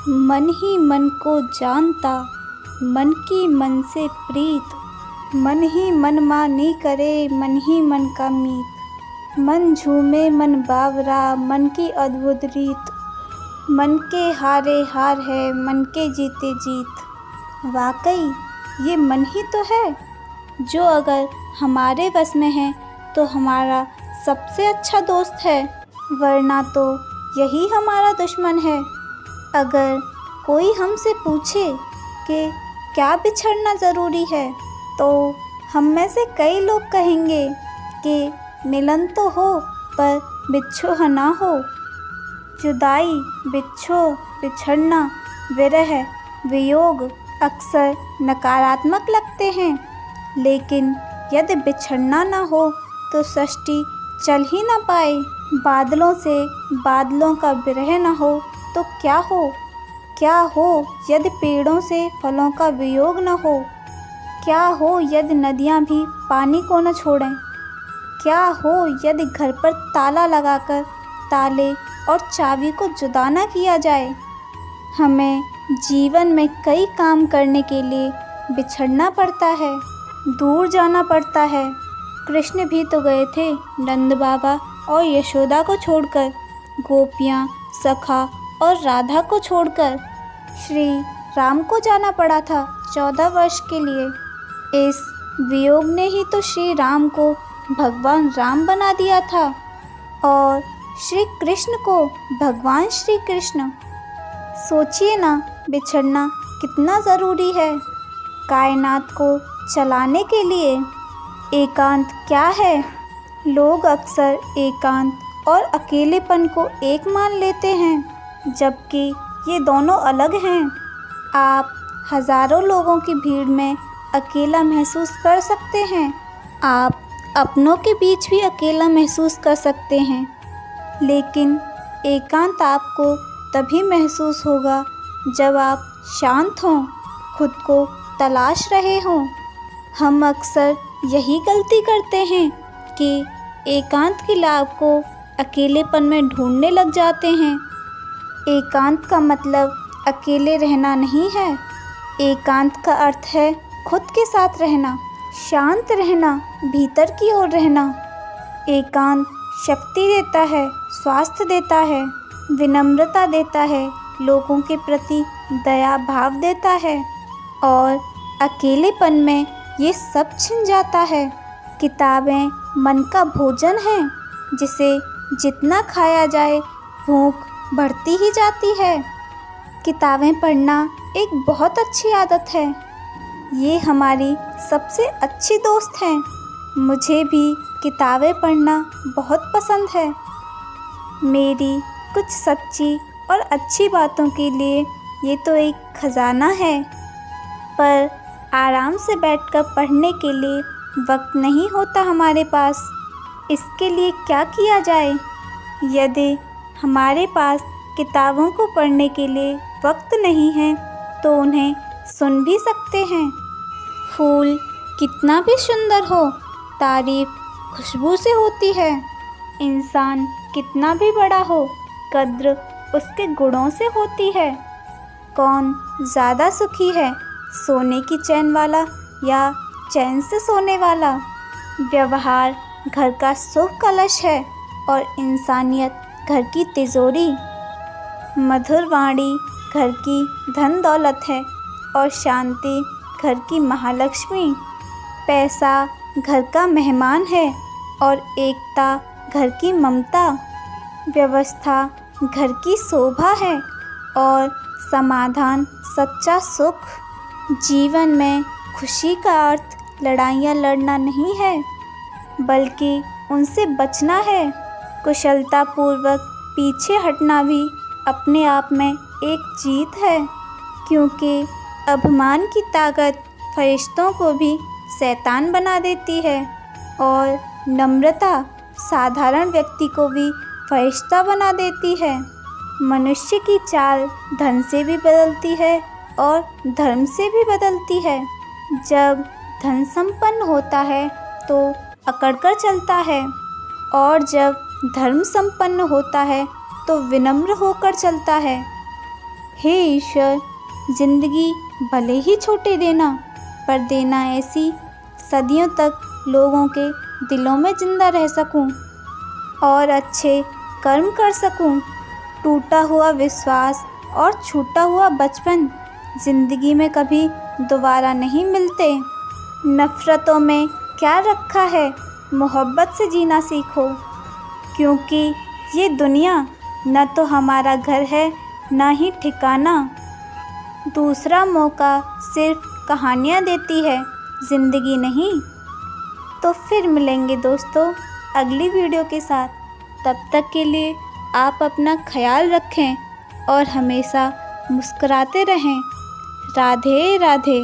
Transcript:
मन ही मन को जानता, मन की मन से प्रीत, मन ही मन मानी करे, मन ही मन का मीत। मन झूमे मन बावरा, मन की अद्भुत रीत, मन के हारे हार है, मन के जीते जीत। वाकई ये मन ही तो है जो अगर हमारे बस में है तो हमारा सबसे अच्छा दोस्त है, वरना तो यही हमारा दुश्मन है। अगर कोई हमसे पूछे कि क्या बिछड़ना ज़रूरी है, तो हम में से कई लोग कहेंगे कि मिलन तो हो पर बिच्छो ना हो। जुदाई, बिच्छो, बिछड़ना, विरह, वियोग अक्सर नकारात्मक लगते हैं, लेकिन यदि बिछड़ना ना हो तो सृष्टि चल ही ना पाए। बादलों से बादलों का विरह ना हो तो क्या हो? क्या हो यदि पेड़ों से फलों का वियोग न हो? क्या हो यदि नदियाँ भी पानी को न छोड़ें? क्या हो यदि घर पर ताला लगाकर ताले और चाबी को जुदा न किया जाए? हमें जीवन में कई काम करने के लिए बिछड़ना पड़ता है, दूर जाना पड़ता है। कृष्ण भी तो गए थे नंद बाबा और यशोदा को छोड़कर, गोपियाँ, सखा और राधा को छोड़कर। श्री राम को जाना पड़ा था 14 वर्ष के लिए। इस वियोग ने ही तो श्री राम को भगवान राम बना दिया था और श्री कृष्ण को भगवान श्री कृष्ण। सोचिए ना, बिछड़ना कितना ज़रूरी है कायनात को चलाने के लिए। एकांत क्या है? लोग अक्सर एकांत और अकेलेपन को एक मान लेते हैं, जबकि ये दोनों अलग हैं। आप हज़ारों लोगों की भीड़ में अकेला महसूस कर सकते हैं, आप अपनों के बीच भी अकेला महसूस कर सकते हैं, लेकिन एकांत आपको तभी महसूस होगा जब आप शांत हों, खुद को तलाश रहे हों। हम अक्सर यही गलती करते हैं कि एकांत के लाभ को अकेलेपन में ढूंढने लग जाते हैं। एकांत का मतलब अकेले रहना नहीं है। एकांत का अर्थ है खुद के साथ रहना, शांत रहना, भीतर की ओर रहना। एकांत शक्ति देता है, स्वास्थ्य देता है, विनम्रता देता है, लोगों के प्रति दया भाव देता है, और अकेलेपन में ये सब छिन जाता है। किताबें मन का भोजन है, जिसे जितना खाया जाए भूख बढ़ती ही जाती है। किताबें पढ़ना एक बहुत अच्छी आदत है, ये हमारी सबसे अच्छी दोस्त है। मुझे भी किताबें पढ़ना बहुत पसंद है। मेरी कुछ सच्ची और अच्छी बातों के लिए ये तो एक खजाना है, पर आराम से बैठकर पढ़ने के लिए वक्त नहीं होता हमारे पास। इसके लिए क्या किया जाए? यदि हमारे पास किताबों को पढ़ने के लिए वक्त नहीं है तो उन्हें सुन भी सकते हैं। फूल कितना भी सुंदर हो, तारीफ खुशबू से होती है। इंसान कितना भी बड़ा हो, कद्र उसके गुणों से होती है। कौन ज़्यादा सुखी है, सोने की चैन वाला या चैन से सोने वाला? व्यवहार घर का सुख कलश है और इंसानियत घर की तिजोरी। मधुर वाणी घर की धन दौलत है और शांति घर की महालक्ष्मी। पैसा घर का मेहमान है और एकता घर की ममता। व्यवस्था घर की शोभा है और समाधान सच्चा सुख। जीवन में खुशी का अर्थ लड़ाइयाँ लड़ना नहीं है, बल्कि उनसे बचना है। कुशलतापूर्वक पीछे हटना भी अपने आप में एक जीत है, क्योंकि अभिमान की ताकत फरिश्तों को भी शैतान बना देती है और नम्रता साधारण व्यक्ति को भी फरिश्ता बना देती है। मनुष्य की चाल धन से भी बदलती है और धर्म से भी बदलती है। जब धन संपन्न होता है तो अकड़कर चलता है, और जब धर्म संपन्न होता है तो विनम्र होकर चलता है। हे ईश्वर, जिंदगी भले ही छोटी देना, पर देना ऐसी सदियों तक लोगों के दिलों में जिंदा रह सकूं और अच्छे कर्म कर सकूं। टूटा हुआ विश्वास और छूटा हुआ बचपन जिंदगी में कभी दोबारा नहीं मिलते। नफ़रतों में क्या रखा है, मोहब्बत से जीना सीखो, क्योंकि ये दुनिया न तो हमारा घर है न ही ठिकाना। दूसरा मौका सिर्फ कहानियाँ देती है, ज़िंदगी नहीं। तो फिर मिलेंगे दोस्तों अगली वीडियो के साथ। तब तक के लिए आप अपना ख्याल रखें और हमेशा मुस्कुराते रहें। राधे राधे।